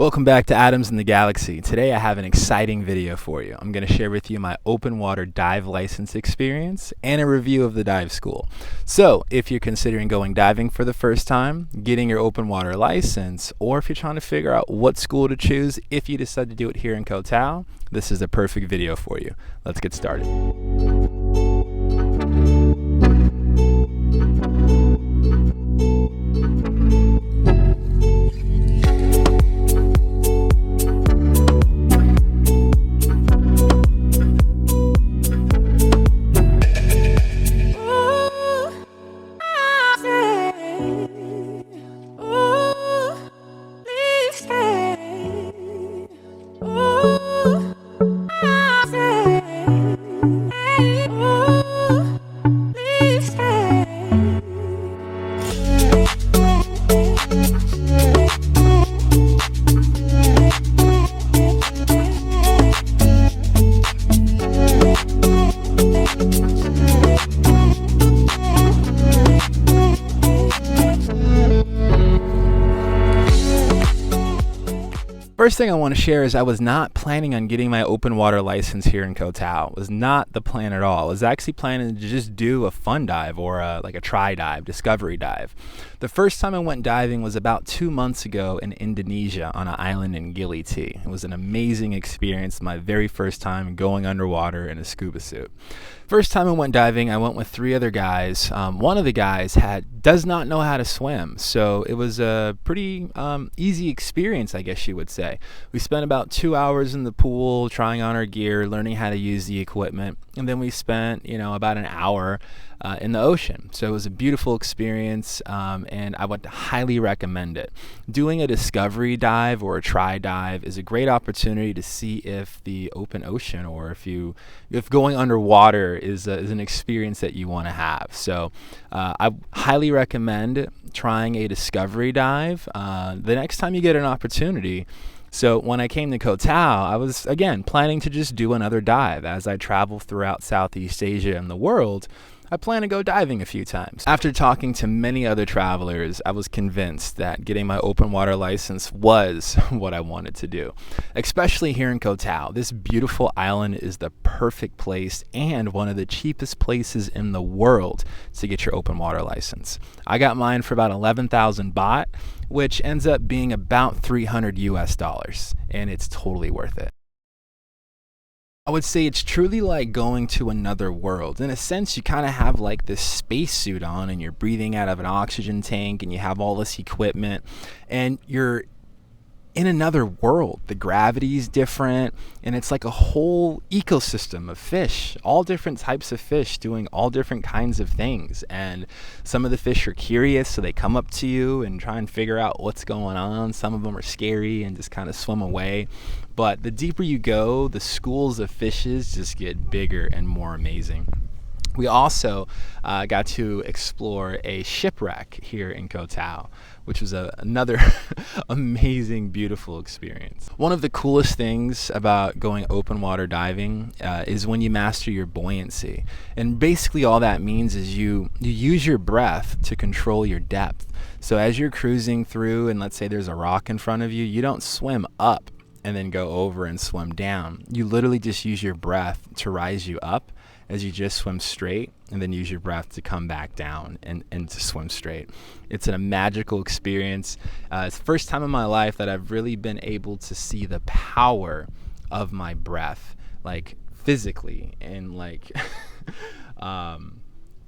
Welcome back to Atoms in the Galaxy. Today I have an exciting video for you. I'm going to share with you my open water dive license experience and a review of the dive school. So if you're considering going diving for the first time, getting your open water license, or if you're trying to figure out what school to choose if you decide to do it here in Koh Tao, this is the perfect video for you. Let's get started. First thing I want to share is I was not planning on getting my open water license here in Koh Tao. It was not the plan at all. I was actually planning to just do a fun dive or like a try dive, discovery dive. The first time I went diving was about 2 months ago in Indonesia on an island in Gili. It was an amazing experience, my very first time going underwater in a scuba suit. First time I went diving, I went with 3 other guys. One of the guys does not know how to swim, so it was a pretty easy experience, I guess you would say. We spent about 2 hours in the pool trying on our gear, learning how to use the equipment, and then we spent about an hour in the ocean. So it was a beautiful experience, and I would highly recommend it. Doing a discovery dive or a try dive is a great opportunity to see if the open ocean or if going underwater is an experience that you want to have. So I highly recommend trying a discovery dive the next time you get an opportunity. So when I came to Koh Tao, I was, again, planning to just do another dive. As I travel throughout Southeast Asia and the world, I plan to go diving a few times. After talking to many other travelers, I was convinced that getting my open water license was what I wanted to do. Especially here in Koh Tao. This beautiful island is the perfect place and one of the cheapest places in the world to get your open water license. I got mine for about 11,000 baht, which ends up being about $300 US, and it's totally worth it. I would say it's truly like going to another world. In a sense, you kind of have like this spacesuit on and you're breathing out of an oxygen tank and you have all this equipment and you're in another world. The gravity is different and it's like a whole ecosystem of fish, all different types of fish doing all different kinds of things. And some of the fish are curious, so they come up to you and try and figure out what's going on. Some of them are scary and just kind of swim away. But the deeper you go, the schools of fishes just get bigger and more amazing. We also got to explore a shipwreck here in Koh Tao, which was another amazing, beautiful experience. One of the coolest things about going open water diving is when you master your buoyancy. And basically all that means is you use your breath to control your depth. So as you're cruising through and let's say there's a rock in front of you, you don't swim up and then go over and swim down. You literally just use your breath to rise you up as you just swim straight, and then use your breath to come back down and to swim straight. It's a magical experience. It's the first time in my life that I've really been able to see the power of my breath, like physically and like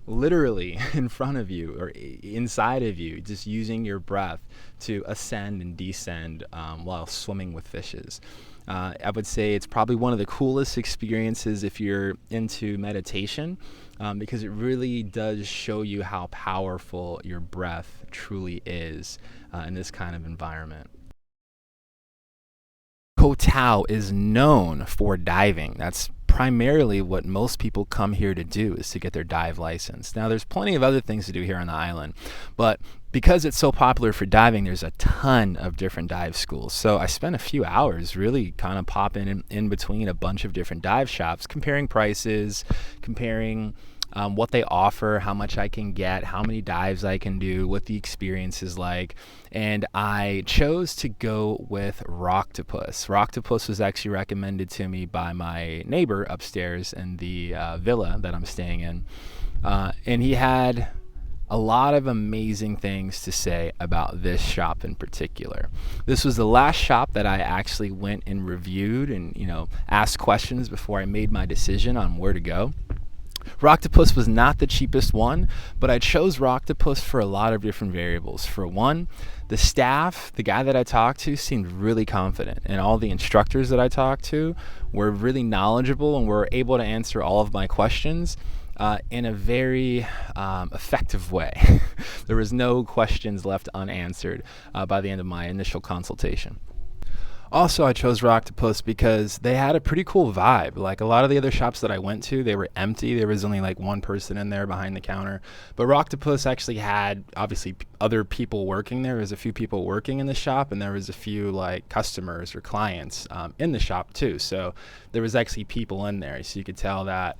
literally in front of you or inside of you, just using your breath to ascend and descend while swimming with fishes. I would say it's probably one of the coolest experiences if you're into meditation, because it really does show you how powerful your breath truly is in this kind of environment. Koh Tao is known for diving. That's primarily what most people come here to do, is to get their dive license. Now there's plenty of other things to do here on the island, but because it's so popular for diving, there's a ton of different dive schools. So I spent a few hours really kind of popping in between a bunch of different dive shops, comparing prices, comparing what they offer, how much I can get, how many dives I can do, what the experience is like. And I chose to go with Rocktopus. Rocktopus was actually recommended to me by my neighbor upstairs in the villa that I'm staying in. And he had a lot of amazing things to say about this shop in particular. This was the last shop that I actually went and reviewed and, asked questions before I made my decision on where to go. Rocktopus was not the cheapest one, but I chose Rocktopus for a lot of different variables. For one, the staff, the guy that I talked to seemed really confident, and all the instructors that I talked to were really knowledgeable and were able to answer all of my questions in a very effective way. There was no questions left unanswered by the end of my initial consultation. Also, I chose Rocktopus because they had a pretty cool vibe. Like a lot of the other shops that I went to, they were empty. There was only like one person in there behind the counter. But Rocktopus actually had, obviously, other people working there. There was a few people working in the shop, and there was a few like customers or clients in the shop too. So there was actually people in there. So you could tell that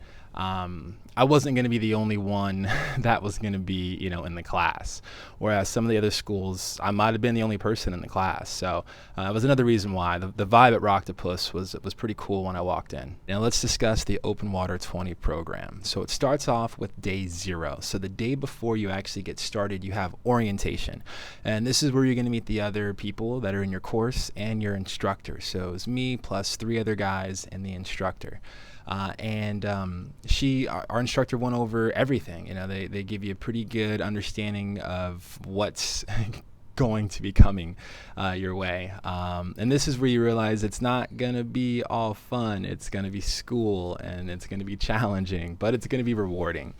I wasn't going to be the only one that was going to be, in the class. Whereas some of the other schools, I might have been the only person in the class. So it was another reason why the vibe at Rocktopus was pretty cool when I walked in. Now let's discuss the Openwater 20 program. So it starts off with day 0. So the day before you actually get started, you have orientation. And this is where you're going to meet the other people that are in your course and your instructor. So it was me plus 3 other guys and the instructor. Our instructor went over everything. They give you a pretty good understanding of what's going to be coming your way. And this is where you realize it's not going to be all fun. It's going to be school, and it's going to be challenging, but it's going to be rewarding.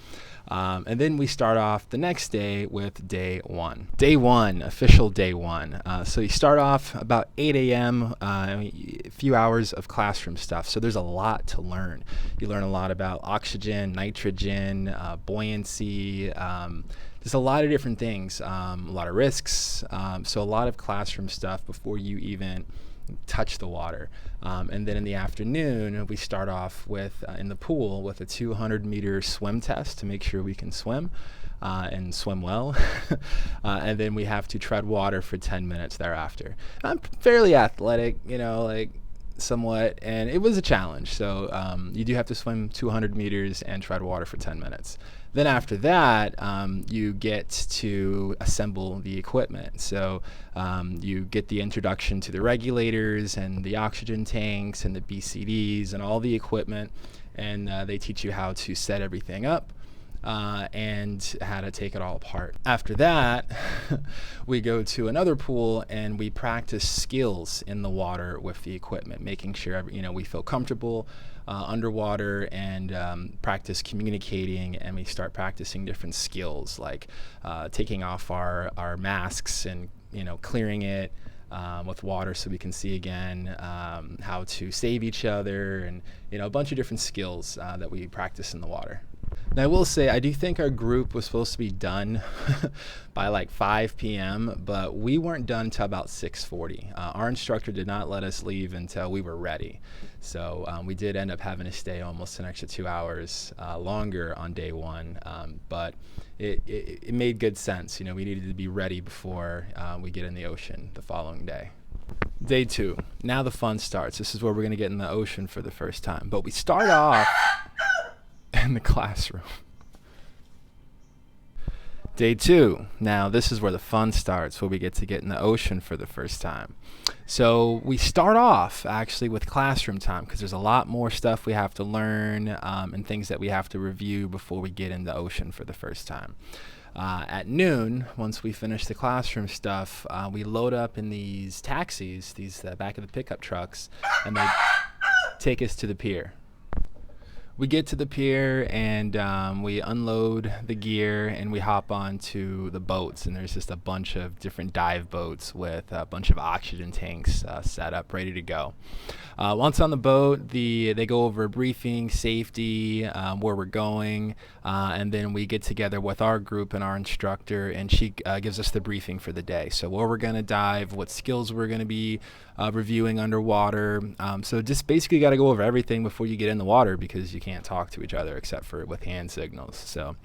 And then we start off the next day with day 1. Day 1, official day 1. So you start off about 8 a.m., a few hours of classroom stuff. So there's a lot to learn. You learn a lot about oxygen, nitrogen, buoyancy, there's a lot of different things, a lot of risks. So a lot of classroom stuff before you even touch the water. And then in the afternoon, we start off with in the pool with a 200-meter swim test to make sure we can swim and swim well. And then we have to tread water for 10 minutes thereafter. I'm fairly athletic, somewhat, and it was a challenge. So you do have to swim 200 meters and tread water for 10 minutes. Then after that, you get to assemble the equipment. So you get the introduction to the regulators and the oxygen tanks and the BCDs and all the equipment, and they teach you how to set everything up and how to take it all apart. After that, we go to another pool and we practice skills in the water with the equipment, making sure we feel comfortable underwater, and practice communicating, and we start practicing different skills like taking off our masks and clearing it with water so we can see again, how to save each other, and a bunch of different skills that we practice in the water. Now I will say, I do think our group was supposed to be done by like 5 p.m., but we weren't done until about 6:40. Our instructor did not let us leave until we were ready. So we did end up having to stay almost an extra 2 hours longer on day 1, but it made good sense. We needed to be ready before we get in the ocean the following day. Day 2, now the fun starts. This is where we're going to get in the ocean for the first time, but we start off in the classroom. Day 2, now this is where the fun starts, where we get in the ocean for the first time. So we start off actually with classroom time because there's a lot more stuff we have to learn and things that we have to review before we get in the ocean for the first time. At noon, once we finish the classroom stuff, we load up in these taxis, these back of the pickup trucks, and they take us to the pier. We get to the pier and we unload the gear and we hop onto the boats, and there's just a bunch of different dive boats with a bunch of oxygen tanks set up ready to go. Once on the boat, they go over briefing, safety, where we're going, and then we get together with our group and our instructor, and she gives us the briefing for the day. So where we're going to dive, what skills we're going to be reviewing underwater. So just basically got to go over everything before you get in the water, because you can't talk to each other except for with hand signals. So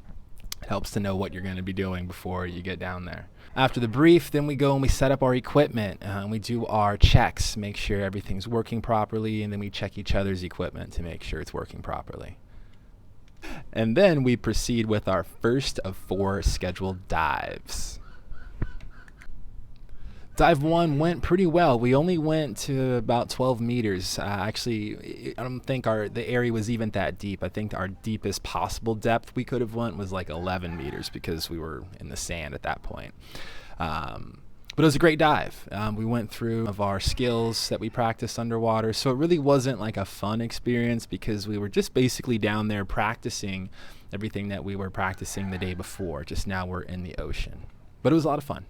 it helps to know what you're going to be doing before you get down there. After the brief, then we go and we set up our equipment. We do our checks, make sure everything's working properly, and then we check each other's equipment to make sure it's working properly. And then we proceed with our first of 4 scheduled dives. Dive 1 went pretty well. We only went to about 12 meters. Actually, I don't think the area was even that deep. I think our deepest possible depth we could have went was like 11 meters, because we were in the sand at that point. But it was a great dive. We went through of our skills that we practiced underwater, so it really wasn't like a fun experience, because we were just basically down there practicing everything that we were practicing the day before. Just now we're in the ocean. But it was a lot of fun.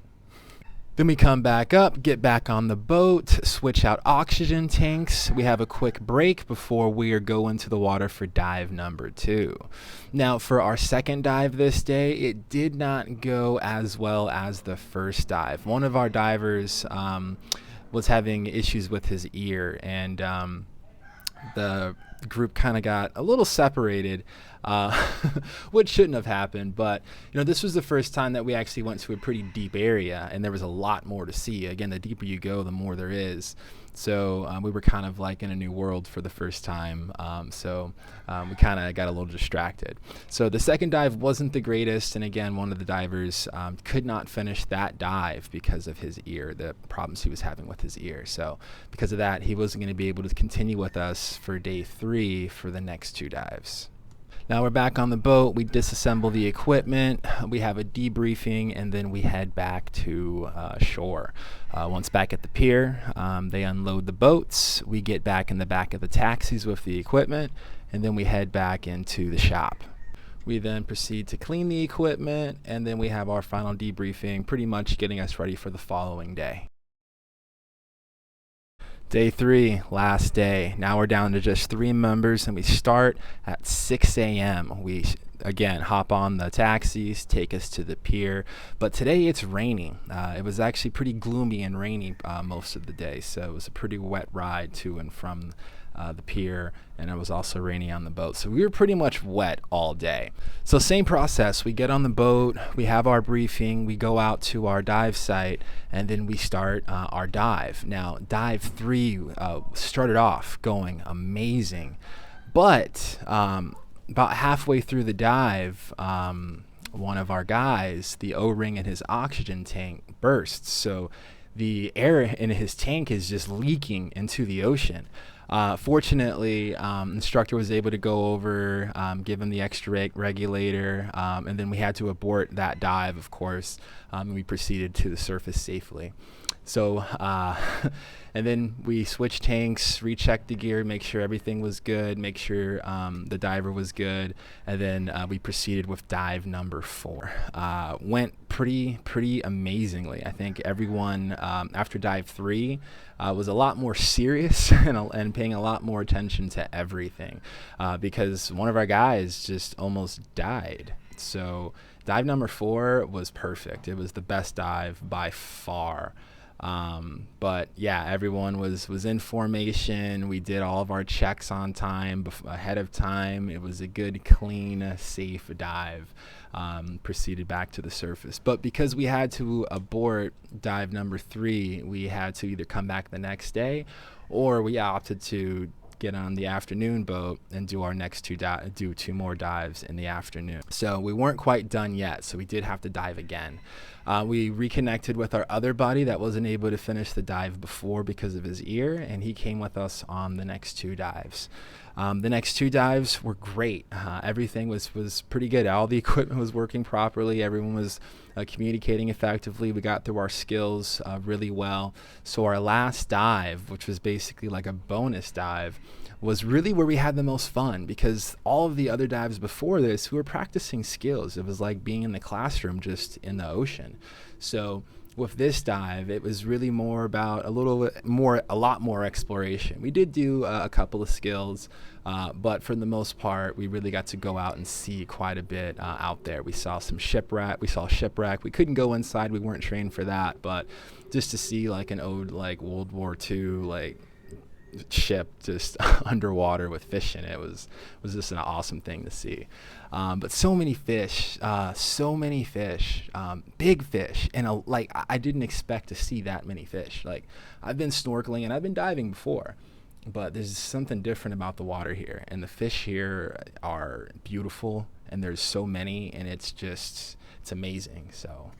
Then we come back up, get back on the boat, switch out oxygen tanks. We have a quick break before we go into the water for dive number 2. Now, for our second dive this day, it did not go as well as the first dive. One of our divers was having issues with his ear, and the group kind of got a little separated, which shouldn't have happened. But this was the first time that we actually went to a pretty deep area, and there was a lot more to see. Again, the deeper you go, the more there is. So we were kind of like in a new world for the first time. So we kind of got a little distracted. So the second dive wasn't the greatest, and again, one of the divers could not finish that dive because of his ear, the problems he was having with his ear. So because of that, he wasn't going to be able to continue with us for day 3 for the next 2 dives. Now we're back on the boat. We disassemble the equipment. We have a debriefing, and then we head back to shore. Once back at the pier, they unload the boats. We get back in the back of the taxis with the equipment, and then we head back into the shop. We then proceed to clean the equipment, and then we have our final debriefing, pretty much getting us ready for the following day. Day 3, last day. Now we're down to just 3 members, and we start at 6 a.m. We, again, hop on the taxis, take us to the pier. But today it's raining. It was actually pretty gloomy and rainy most of the day, so it was a pretty wet ride to and from the pier, and it was also rainy on the boat. So we were pretty much wet all day. So same process. We get on the boat, we have our briefing, we go out to our dive site, and then we start our dive. Now, dive 3 started off going amazing, but about halfway through the dive, one of our guys, the O-ring in his oxygen tank bursts. So the air in his tank is just leaking into the ocean. Fortunately, instructor was able to go over, give him the extra regulator, and then we had to abort that dive, of course, and we proceeded to the surface safely. So, and then we switched tanks, rechecked the gear, make sure everything was good, make sure the diver was good, and then we proceeded with dive number 4. Went pretty amazingly. I think everyone after dive 3 was a lot more serious and paying a lot more attention to everything, because one of our guys just almost died. So dive number 4 was perfect. It was the best dive by far. But yeah, everyone was in formation. We did all of our checks on time, ahead of time. It was a good, clean, safe dive. Proceeded back to the surface. But because we had to abort dive number 3, we had to either come back the next day, or we opted to get on the afternoon boat and do our next 2 more dives in the afternoon. So we weren't quite done yet, so we did have to dive again. We reconnected with our other buddy that wasn't able to finish the dive before because of his ear, and he came with us on the next 2 dives. The next 2 dives were great. Everything was pretty good. All the equipment was working properly. Everyone was communicating effectively. We got through our skills really well. So our last dive, which was basically like a bonus dive, was really where we had the most fun, because all of the other dives before this, we were practicing skills. It was like being in the classroom, just in the ocean. So with this dive, it was really more about a lot more exploration. We did do a couple of skills, but for the most part, we really got to go out and see quite a bit out there. We saw shipwreck. We couldn't go inside. We weren't trained for that, but just to see like an old like World War II like ship just underwater with fish in it was just an awesome thing to see. But so many fish, big fish, and like I didn't expect to see that many fish. Like I've been snorkeling and I've been diving before, but there's something different about the water here, and the fish here are beautiful, and there's so many, and it's amazing. So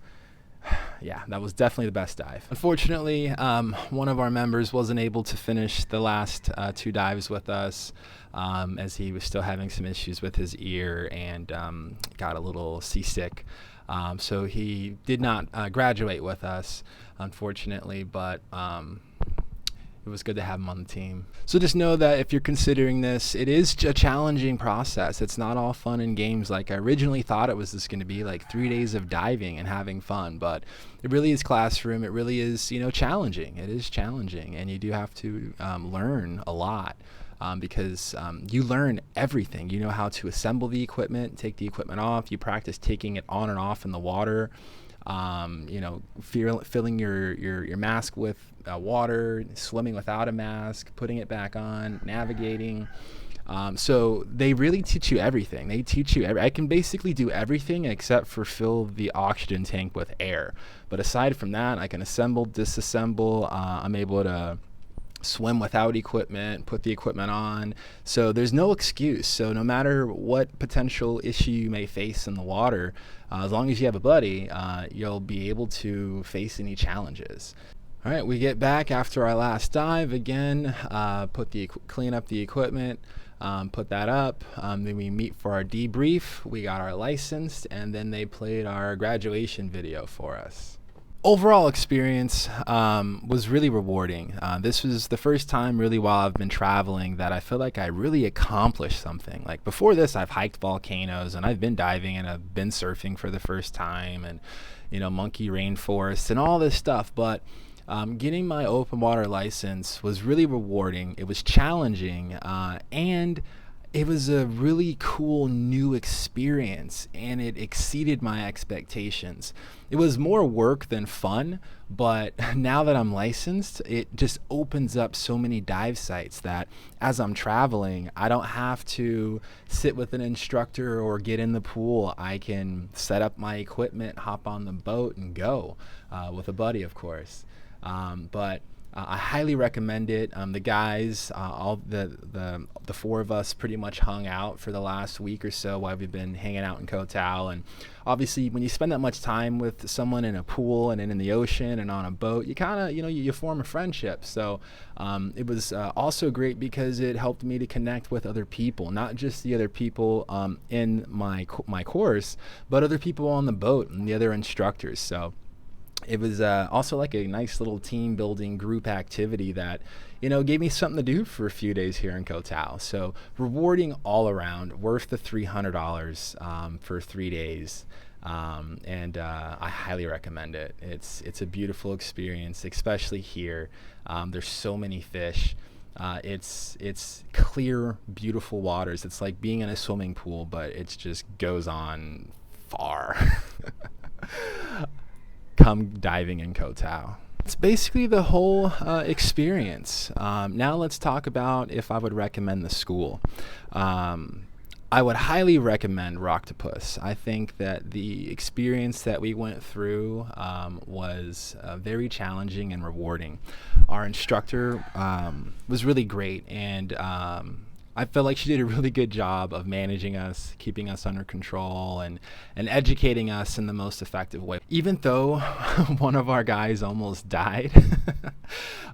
yeah, that was definitely the best dive. Unfortunately, one of our members wasn't able to finish the last 2 dives with us, as he was still having some issues with his ear and got a little seasick. So he did not graduate with us, unfortunately, but it was good to have him on the team. So just know that if you're considering this, it is a challenging process. It's not all fun and games like I originally thought it was just going to be, like 3 days of diving and having fun. But it really is classroom. It really is, challenging. It is challenging, and you do have to learn a lot. Because you learn everything. You know how to assemble the equipment, take the equipment off. You practice taking it on and off in the water. Filling your mask with water, swimming without a mask, putting it back on, navigating. So they really teach you everything. They teach you I can basically do everything except for fill the oxygen tank with air. But aside from that, I can assemble, disassemble. I'm able to swim without equipment, put the equipment on. So there's no excuse. So no matter what potential issue you may face in the water, as long as you have a buddy, you'll be able to face any challenges. All right, we get back after our last dive again, clean up the equipment, put that up. Then we meet for our debrief. We got our license, and then they played our graduation video for us. Overall experience was really rewarding. This was the first time really while I've been traveling that I feel like I really accomplished something. Like before this, I've hiked volcanoes and I've been diving and I've been surfing for the first time and, monkey rainforests and all this stuff. But getting my open water license was really rewarding. It was challenging, and it was a really cool new experience, and it exceeded my expectations. It was more work than fun, but now that I'm licensed, it just opens up so many dive sites that as I'm traveling, I don't have to sit with an instructor or get in the pool. I can set up my equipment, hop on the boat, and go with a buddy, of course. But I highly recommend it. The guys, all the 4 of us pretty much hung out for the last week or so while we've been hanging out in Koh Tao. And obviously when you spend that much time with someone in a pool and in the ocean and on a boat, you kind of, you form a friendship. So it was also great because it helped me to connect with other people, not just the other people in my course, but other people on the boat and the other instructors. So it was also like a nice little team building group activity that, gave me something to do for a few days here in Koh Tao. So rewarding all around, worth the $300 for 3 days. And I highly recommend it. It's a beautiful experience, especially here. There's so many fish. It's clear, beautiful waters. It's like being in a swimming pool, but it just goes on far. Come diving in Koh Tao. It's basically the whole experience. Now let's talk about if I would recommend the school. I would highly recommend Rocktopus. I think that the experience that we went through was very challenging and rewarding. Our instructor was really great, and I felt like she did a really good job of managing us, keeping us under control, and educating us in the most effective way. Even though one of our guys almost died,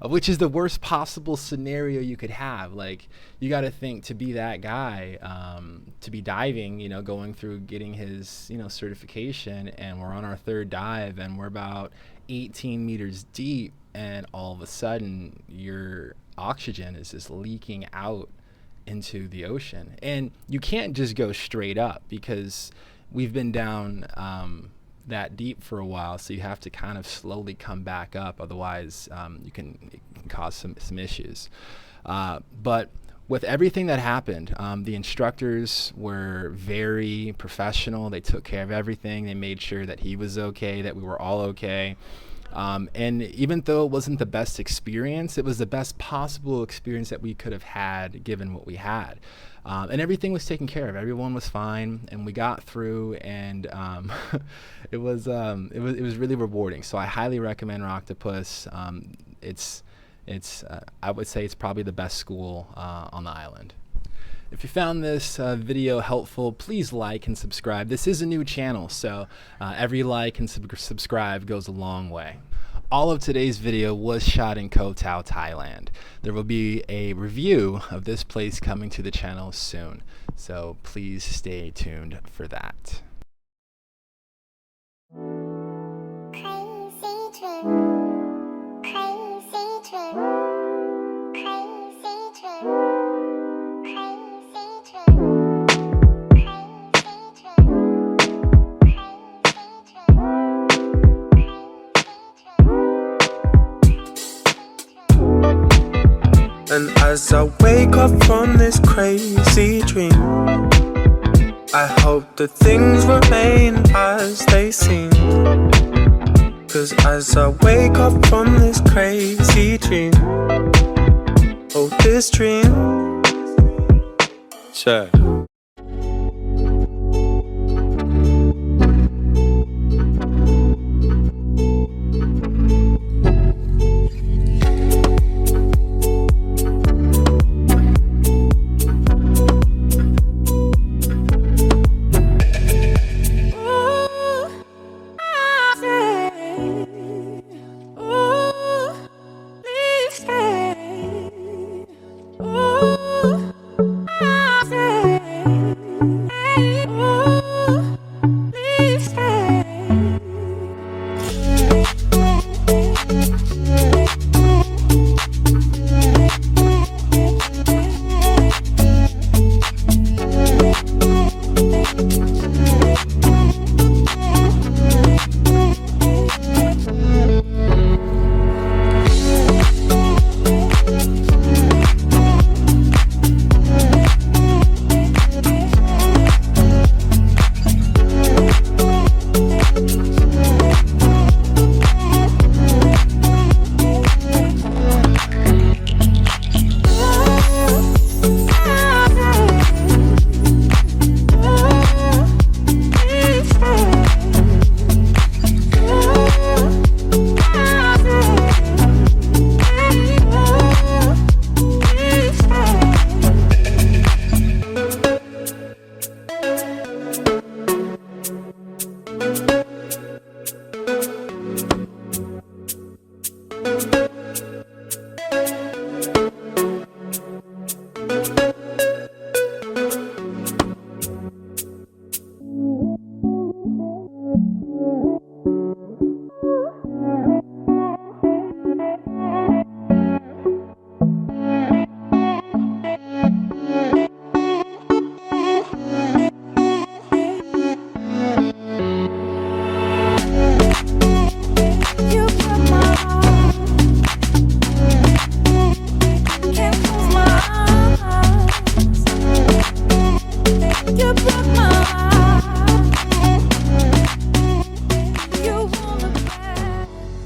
which is the worst possible scenario you could have. Like, you got to think, to be that guy, to be diving, going through getting his, certification, and we're on our 3rd dive, and we're about 18 meters deep, and all of a sudden your oxygen is just leaking out into the ocean, and you can't just go straight up because we've been down that deep for a while, so you have to kind of slowly come back up. Otherwise, it can cause some issues. But with everything that happened, the instructors were very professional. They took care of everything. They made sure that he was okay, that we were all okay. And even though it wasn't the best experience, it was the best possible experience that we could have had given what we had. And everything was taken care of. Everyone was fine, and we got through, and it was really rewarding. So I highly recommend Octopus. I would say it's probably the best school on the island. If you found this video helpful, please like and subscribe. This is a new channel, so every like and subscribe goes a long way. All of today's video was shot in Koh Tao, Thailand. There will be a review of this place coming to the channel soon, so please stay tuned for that. And as I wake up from this crazy dream, I hope that things remain as they seem. 'Cause as I wake up from this crazy dream, oh this dream, sure.